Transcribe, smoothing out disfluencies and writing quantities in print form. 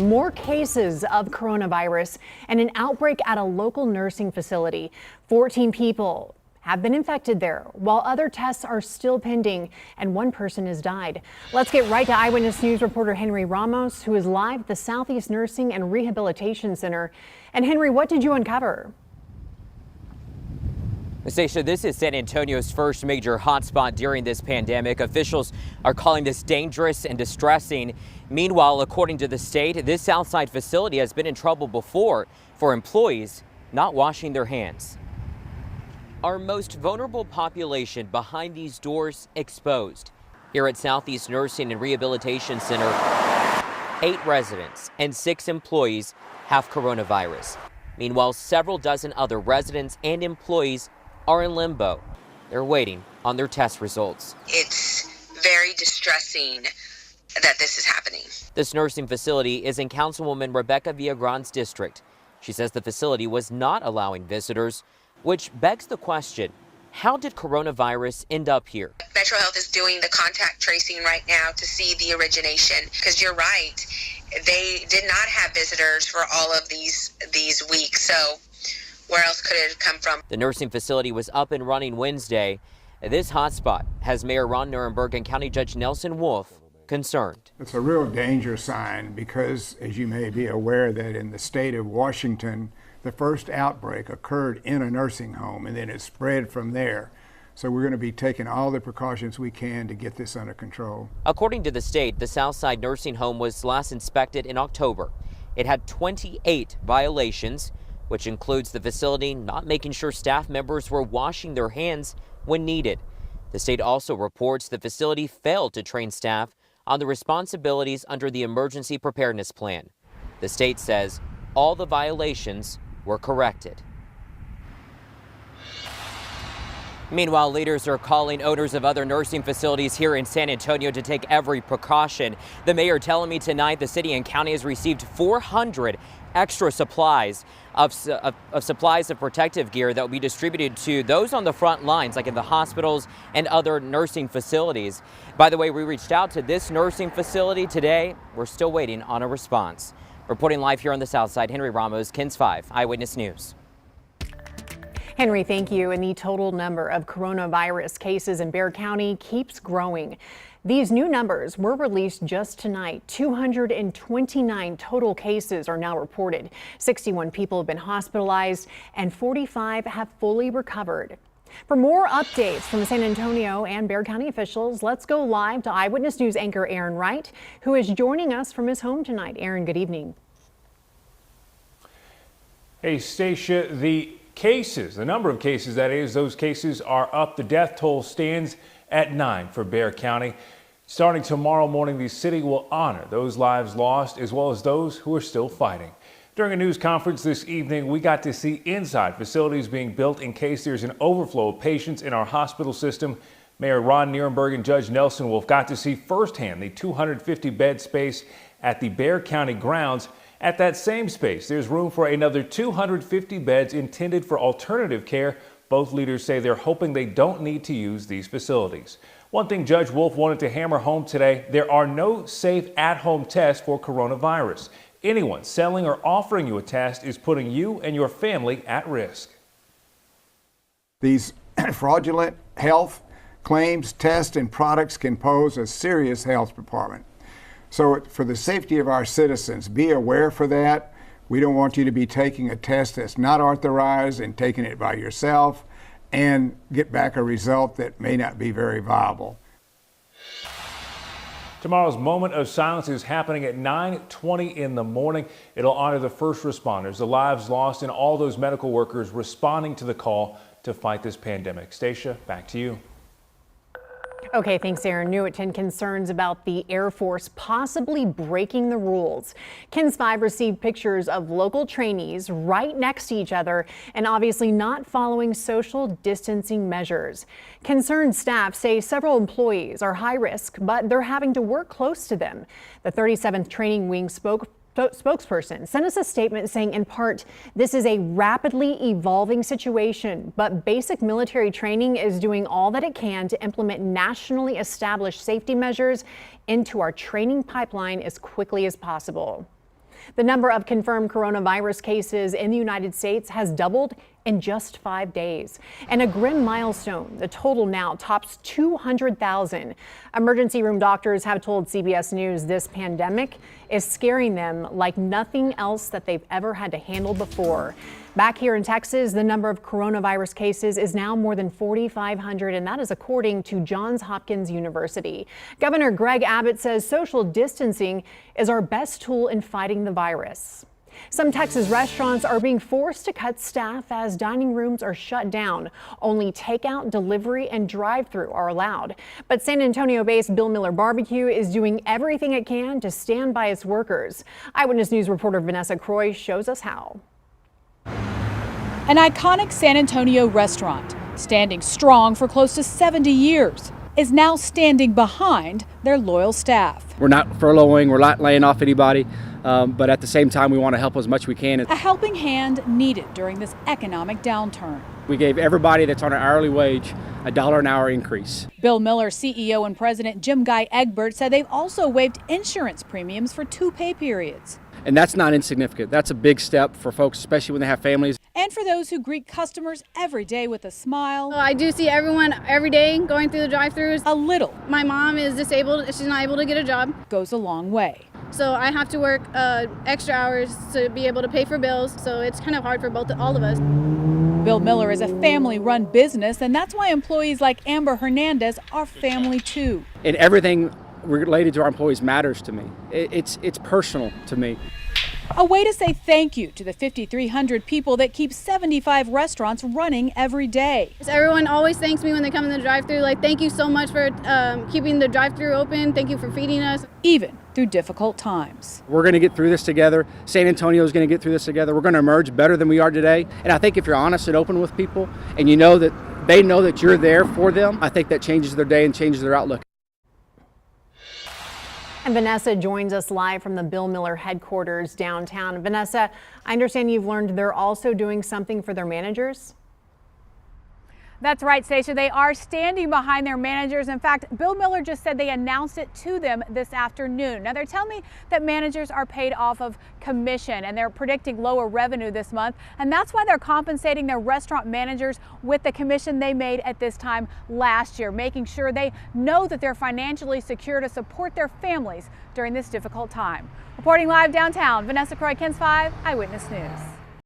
attention. More cases of coronavirus and an outbreak at a local nursing facility. 14 people have been infected there, while other tests are still pending, and one person has died. Let's get right to Eyewitness News reporter Henry Ramos, who is live at the Southeast Nursing and Rehabilitation Center. And Henry, what did you uncover? Stacia, this is San Antonio's first major hotspot during this pandemic. Officials are calling this dangerous and distressing. Meanwhile, according to the state, this outside facility has been in trouble before for employees not washing their hands. Our most vulnerable population behind these doors exposed. Here at Southeast Nursing and Rehabilitation Center, 8 residents and 6 employees have coronavirus. Meanwhile, several dozen other residents and employees are in limbo. They're waiting on their test results. It's very distressing that this is happening. This nursing facility is in Councilwoman Rebecca Villagran's district. She says the facility was not allowing visitors, which begs the question, how did coronavirus end up here? Metro Health is doing the contact tracing right now to see the origination, because you're right, they did not have visitors for all of these weeks, so where else could it have come from? The nursing facility was up and running Wednesday. This hotspot has Mayor Ron Nirenberg and County Judge Nelson Wolff concerned. It's a real danger sign because, as you may be aware, that in the state of Washington, the first outbreak occurred in a nursing home and then it spread from there. So we're going to be taking all the precautions we can to get this under control. According to the state, the Southside nursing home was last inspected in October. It had 28 violations, which includes the facility not making sure staff members were washing their hands when needed. The state also reports the facility failed to train staff on the responsibilities under the Emergency Preparedness Plan. The state says all the violations were corrected. Meanwhile, leaders are calling owners of other nursing facilities here in San Antonio to take every precaution. The mayor telling me tonight the city and county has received 400 extra supplies of supplies of protective gear that will be distributed to those on the front lines, like in the hospitals and other nursing facilities. By the way, we reached out to this nursing facility today. We're still waiting on a response. Reporting live here on the South Side, Henry Ramos, KENS 5 Eyewitness News. Henry, thank you. And the total number of coronavirus cases in Bexar County keeps growing. These new numbers were released just tonight. 229 total cases are now reported. 61 people have been hospitalized and 45 have fully recovered. For more updates from San Antonio and Bexar County officials, let's go live to Eyewitness News anchor Aaron Wright, who is joining us from his home tonight. Aaron, good evening. Hey, Stacia, the number of cases, that is, those cases are up. The death toll stands at 9 for Bexar County. Starting tomorrow morning, the city will honor those lives lost as well as those who are still fighting. During a news conference this evening, we got to see inside facilities being built in case there's an overflow of patients in our hospital system. Mayor Ron Nirenberg and Judge Nelson Wolff got to see firsthand the 250-bed space at the Bexar County grounds. At that same space, there's room for another 250 beds intended for alternative care. Both leaders say they're hoping they don't need to use these facilities. One thing Judge Wolff wanted to hammer home today, there are no safe at-home tests for coronavirus. Anyone selling or offering you a test is putting you and your family at risk. These fraudulent health claims, tests, and products can pose a serious health department. So for the safety of our citizens, be aware for that. We don't want you to be taking a test that's not authorized and taking it by yourself and get back a result that may not be very viable. Tomorrow's moment of silence is happening at 9:20 in the morning. It'll honor the first responders, the lives lost, and all those medical workers responding to the call to fight this pandemic. Stacia, back to you. Okay, thanks, Aaron. New at 10, concerns about the Air Force possibly breaking the rules. KENS 5 received pictures of local trainees right next to each other and obviously not following social distancing measures. Concerned staff say several employees are high risk, but they're having to work close to them. The 37th Training Wing spokesperson sent us a statement saying, in part, this is a rapidly evolving situation, but basic military training is doing all that it can to implement nationally established safety measures into our training pipeline as quickly as possible. The number of confirmed coronavirus cases in the United States has doubled in just 5 days. And a grim milestone, the total now tops 200,000. Emergency room doctors have told CBS News this pandemic is scaring them like nothing else that they've ever had to handle before. Back here in Texas, the number of coronavirus cases is now more than 4,500, and that is according to Johns Hopkins University. Governor Greg Abbott says social distancing is our best tool in fighting the virus. Some Texas restaurants are being forced to cut staff as dining rooms are shut down. Only takeout, delivery, and drive-through are allowed. But San Antonio-based Bill Miller Barbecue is doing everything it can to stand by its workers. Eyewitness News reporter Vanessa Croy shows us how. An iconic San Antonio restaurant, standing strong for close to 70 years, is now standing behind their loyal staff. We're not furloughing, we're not laying off anybody, but at the same time we want to help as much as we can. A helping hand needed during this economic downturn. We gave everybody that's on an hourly wage a $1 an hour increase. Bill Miller CEO and President Jim Guy Egbert said they've also waived insurance premiums for 2 pay periods. And that's not insignificant. That's a big step for folks, especially when they have families. And for those who greet customers every day with a smile. I do see everyone every day going through the drive-thrus. A little. My mom is disabled. She's not able to get a job. Goes a long way. So I have to work extra hours to be able to pay for bills. So it's kind of hard for all of us. Bill Miller is a family-run business, and that's why employees like Amber Hernandez are family too. And everything related to our employees matters to me. It's personal to me. A way to say thank you to the 5,300 people that keep 75 restaurants running every day. Everyone always thanks me when they come in the drive-thru. Like, thank you so much for keeping the drive-thru open. Thank you for feeding us. Even through difficult times. We're going to get through this together. San Antonio is going to get through this together. We're going to emerge better than we are today. And I think if you're honest and open with people and you know that they know that you're there for them, I think that changes their day and changes their outlook. And Vanessa joins us live from the Bill Miller headquarters downtown. Vanessa, I understand you've learned they're also doing something for their managers? That's right, Stacia. They are standing behind their managers. In fact, Bill Miller just said they announced it to them this afternoon. Now, they're telling me that managers are paid off of commission and they're predicting lower revenue this month. And that's why they're compensating their restaurant managers with the commission they made at this time last year, making sure they know that they're financially secure to support their families during this difficult time. Reporting live downtown, Vanessa Croy, KENS 5 Eyewitness News.